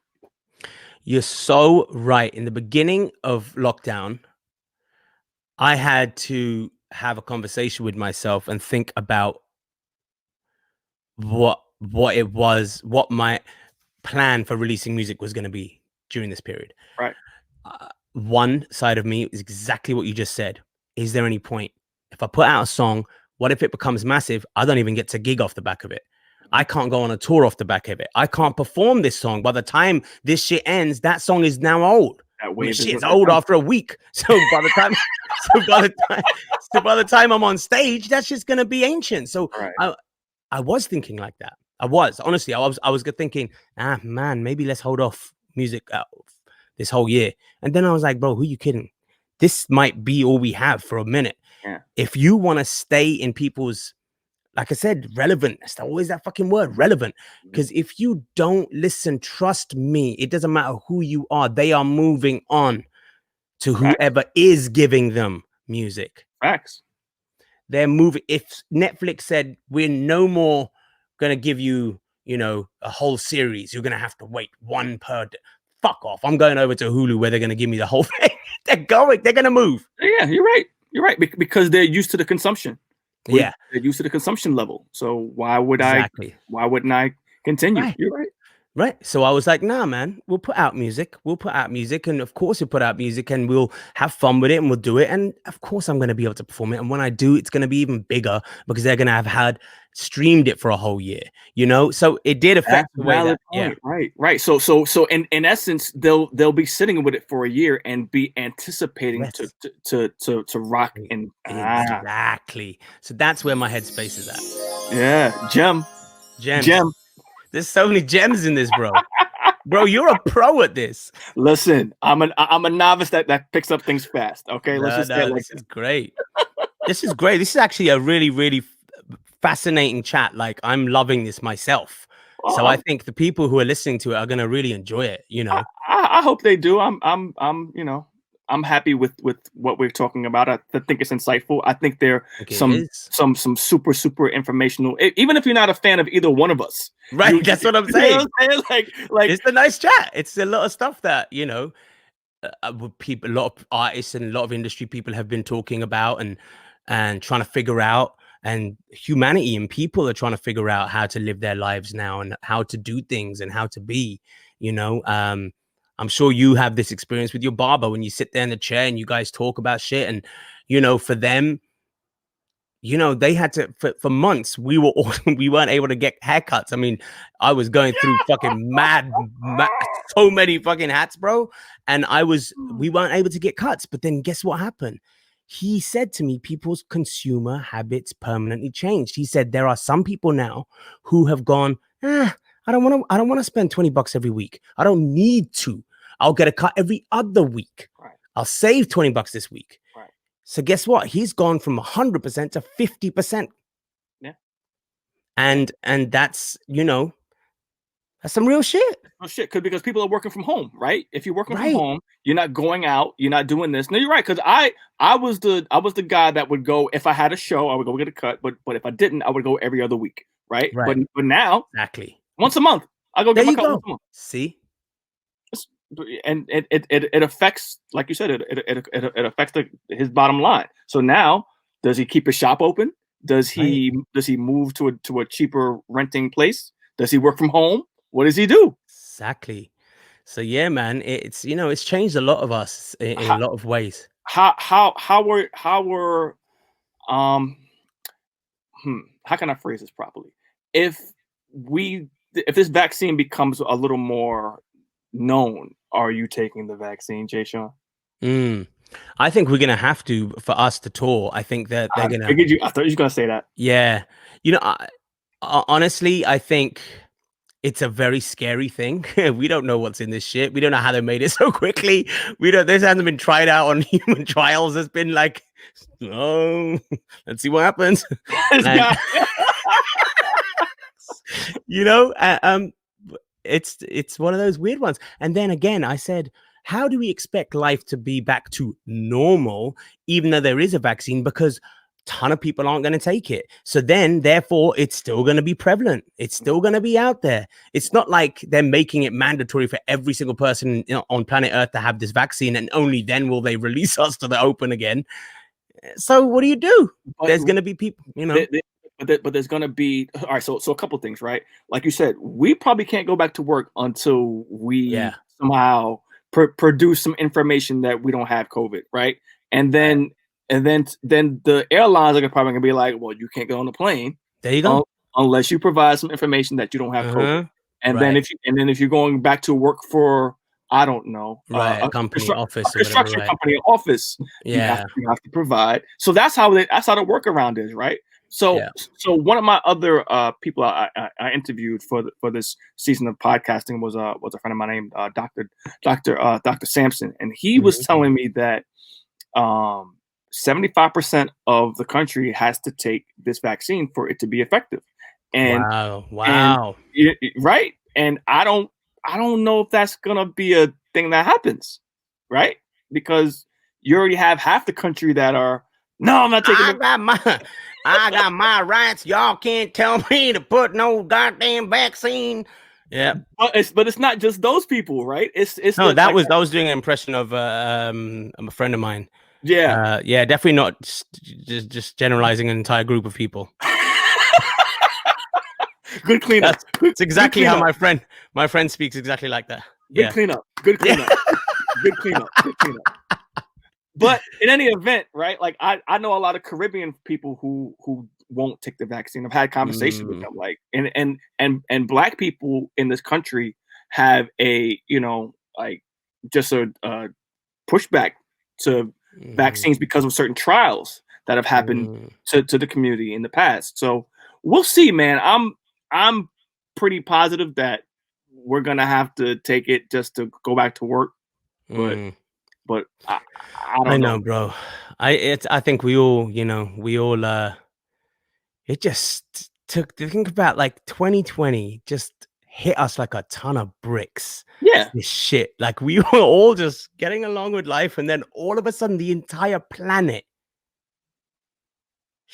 You're so right. In the beginning of lockdown, I had to have a conversation with myself and think about what it was, what my plan for releasing music was going to be during this period.
Right.
One side of me is exactly what you just said. Is there any point if I put out a song? What if it becomes massive? I don't even get to gig off the back of it. I can't go on a tour off the back of it. I can't perform this song. By the time this shit ends, that song is now old.
That
I mean,
wave is
shit is
that's
old
right.
after a week. So by the time, so by the time I'm on stage, that's just gonna be ancient. So
Right.
I was thinking like that. I was honestly, I was thinking, man, maybe let's hold off music this whole year. And then I was like, bro, who you kidding? This might be all we have for a minute.
Yeah.
If you want to stay in people's like I said, relevant. That's always that fucking word, relevant. Because if you don't listen, trust me, it doesn't matter who you are. They are moving on to whoever is giving them music.
Facts.
They're moving. If Netflix said we're no more gonna give you, you know, a whole series, you're gonna have to wait one per day. Fuck off. I'm going over to Hulu where they're gonna give me the whole thing. They're gonna move.
Yeah, you're right. You're right. Because they're used to the consumption.
Yeah.
They're used to the consumption level. So why wouldn't I continue?
Right.
You're right.
Right. So I was like, nah, man, we'll put out music. We'll put out music. And of course, we'll put out music and we'll have fun with it and we'll do it. And of course, I'm going to be able to perform it. And when I do, it's going to be even bigger because they're going to have had streamed it for a whole year, you know? So it did affect the way that,
yeah. Right. So in essence, they'll be sitting with it for a year and be anticipating to rock and
exactly. So that's where my headspace is at.
Yeah. Gem.
There's so many gems in this, bro. Bro, you're a pro at this.
Listen, I'm a novice that picks up things fast. Okay,
this is great. This is great. This is actually a really, really fascinating chat. Like, I'm loving this myself. So I think the people who are listening to it are gonna really enjoy it. You know,
I hope they do. I'm happy with what we're talking about. I think it's insightful. I think there some super informational. Even if you're not a fan of either one of us,
right? That's what I'm saying.
You know what I'm saying? Like
it's a nice chat. It's a lot of stuff that, you know, people, a lot of artists and a lot of industry people have been talking about and trying to figure out. And humanity and people are trying to figure out how to live their lives now and how to do things and how to be. You know, I'm sure you have this experience with your barber when you sit there in the chair and you guys talk about shit. And, you know, for them, you know, they had to, for months, we weren't able to get haircuts. I mean, I was going through fucking mad, so many fucking hats, bro. And we weren't able to get cuts. But then guess what happened? He said to me, people's consumer habits permanently changed. He said, there are some people now who have gone, I don't want to spend $20 every week. I don't need to. I'll get a cut every other week.
Right.
I'll save $20 this week.
Right.
So guess what? He's gone from 100% to 50%.
Yeah.
And that's, you know, that's some real shit.
Oh shit, because people are working from home, right? If you're working from home, you're not going out, you're not doing this. No, you're right. Because I was the guy that would go, if I had a show, I would go get a cut. But if I didn't, I would go every other week, right? But now,
exactly,
once a month, I go get my cut once a month.
See,
and it affects, like you said, it affects his bottom line. So now, does he keep his shop open? Does he move to a cheaper renting place? Does he work from home? What does he do?
Exactly. So yeah, man, it's, you know, it's changed a lot of us in a lot of ways.
How can I phrase this properly? If this vaccine becomes a little more known, are you taking the vaccine, Jay Sean?
I think we're gonna have to, for us to tour. I think that they're gonna.
I thought you were gonna say that.
Yeah, you know, honestly, I think it's a very scary thing. We don't know what's in this shit. We don't know how they made it so quickly. This hasn't been tried out on human trials. It's been like, oh, let's see what happens. You know, it's one of those weird ones. And then again, I said, how do we expect life to be back to normal, even though there is a vaccine? Because ton of people aren't going to take it. So then, therefore, it's still going to be prevalent. It's still going to be out there. It's not like they're making it mandatory for every single person, you know, on planet Earth to have this vaccine, and only then will they release us to the open again. So what do you do? There's going to be people, you know.
But there's going to be, all right. So a couple of things, right? Like you said, we probably can't go back to work until we somehow produce some information that we don't have COVID, right? And then the airlines are probably gonna be like, well, you can't get on the plane.
There you go.
Unless you provide some information that you don't have COVID. And then if you're going back to work for, I don't know,
a company office,
a construction company office, you have to provide. So that's how the workaround is, right? So one of my other people I interviewed for this season of podcasting was a friend of mine named Dr. Sampson, and he was telling me that 75% of the country has to take this vaccine for it to be effective. And
Wow.
right. And I don't know if that's gonna be a thing that happens, right? Because you already have half the country that are no, I'm not taking it.
I got my rights. Y'all can't tell me to put no goddamn vaccine. Yeah.
But it's not just those people, right? It's
No,
the like
that was doing an impression of a friend of mine.
yeah.
Yeah, definitely not just generalizing an entire group of people.
Good cleanup.
It's exactly
good
how
cleanup.
my friend speaks exactly like that.
Good
Yeah.
cleanup. Good cleanup.
Yeah.
Good cleanup. Good cleanup. But in any event, right? Like I know a lot of Caribbean people who won't take the vaccine. I've had conversations with them, like and black people in this country have a like just a pushback to vaccines because of certain trials that have happened to the community in the past. So we'll see, man. I'm pretty positive that we're gonna have to take it just to go back to work, but I
I
don't
know,
know.
bro. I think we all, it just took to think about like 2020 just hit us like a ton of bricks.
Yeah,
This shit. Like we were all just getting along with life, and then all of a sudden the entire planet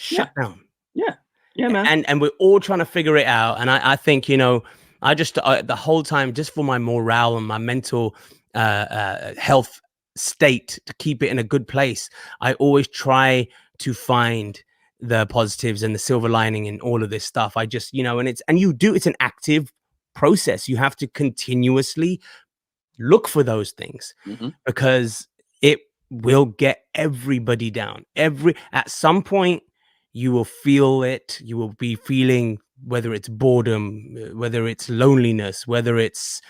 yeah,
shut down.
yeah, man.
And we're all trying to figure it out. And I think, I just the whole time, just for my morale and my mental health state, to keep it in a good place, I always try to find the positives and the silver lining in all of this stuff. I just, it's an active process. You have to continuously look for those things,
Mhm.
because it will get everybody down. At some point you will feel it. You will be feeling, whether it's boredom, whether it's loneliness, whether it's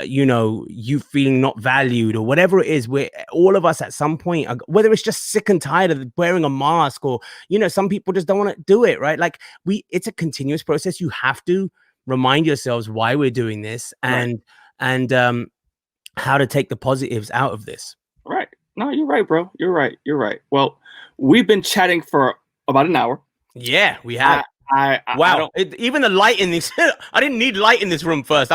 you feeling not valued, or whatever it is. Where all of us at some point, whether it's just sick and tired of wearing a mask, or some people just don't want to do it, right? Like it's a continuous process. You have to remind yourselves why we're doing this,
Right.
and how to take the positives out of this.
Right. No, you're right, bro. You're right. You're right. Well, we've been chatting for about an hour.
Yeah, we have.
I
Wow.
don't.
Even the light in this, I didn't need light in this room first.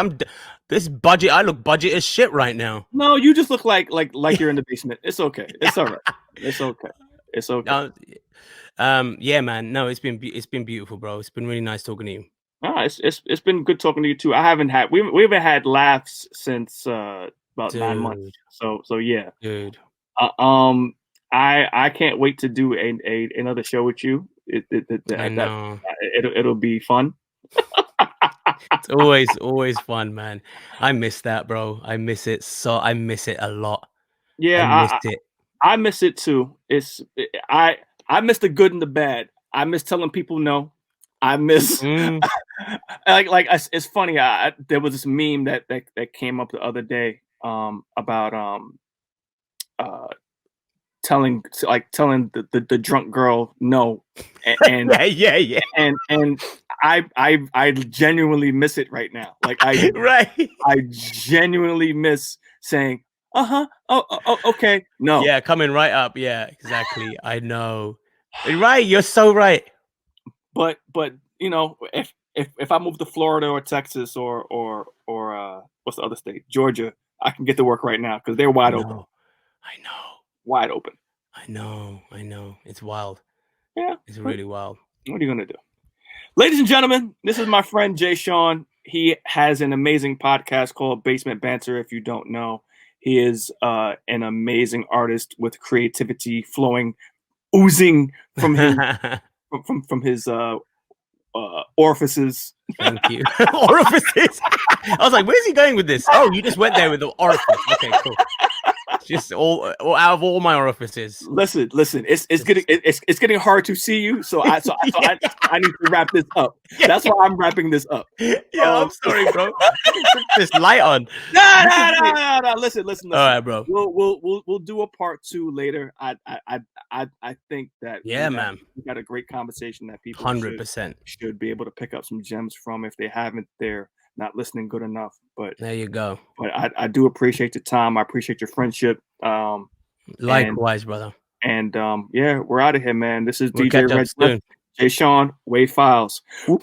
This budget, I look budget as shit right now.
No, you just look like you're in the basement. It's okay. It's all right. It's okay. It's okay.
Yeah, man. No, it's been beautiful, bro. It's been really nice talking to you.
It's been good talking to you too. We haven't had laughs since about 9 months.
Dude.
So yeah.
Dude.
I can't wait to do another show with you.
I know.
It'll be fun.
It's always fun, man. I miss that, bro. I miss it a lot. I miss
Yeah,
it.
I miss it too. I miss the good and the bad. I miss telling people no. I miss it's funny. There was this meme that came up the other day about telling the drunk girl no, and
yeah.
and I genuinely miss it right now. Like
Right.
I genuinely miss saying oh okay no.
Yeah, coming right up. Yeah, exactly. I know. Right, you're so right.
But if I move to Florida or Texas or what's the other state? Georgia, I can get to work right now because they're wide open.
I know.
Wide open.
I know. It's wild.
Yeah.
It's really wild.
What are you gonna do? Ladies and gentlemen, this is my friend Jay Sean. He has an amazing podcast called Basement Banter. If you don't know, he is an amazing artist with creativity flowing, oozing from his from his orifices.
Thank you. Orifices. I was like, where's he going with this? Oh, you just went there with the orifice. Okay, cool. Just all out of all my orifices.
Listen. It's getting hard to see you, so I need to wrap this up. That's why I'm wrapping this up.
Yeah, I'm sorry, bro. Put this light on.
No. Listen.
All right, bro.
We'll do a part 2 later. I think that
man,
we got a great conversation that people
100%
should be able to pick up some gems from. If they haven't, they're not listening good enough. But
there you go.
But I do appreciate your time. I appreciate your friendship.
Likewise, brother.
And yeah, we're out of here, man. This is
We'll
DJ
catch up
Red Jeff,
soon.
Jay Sean, Wave Files.
Woo!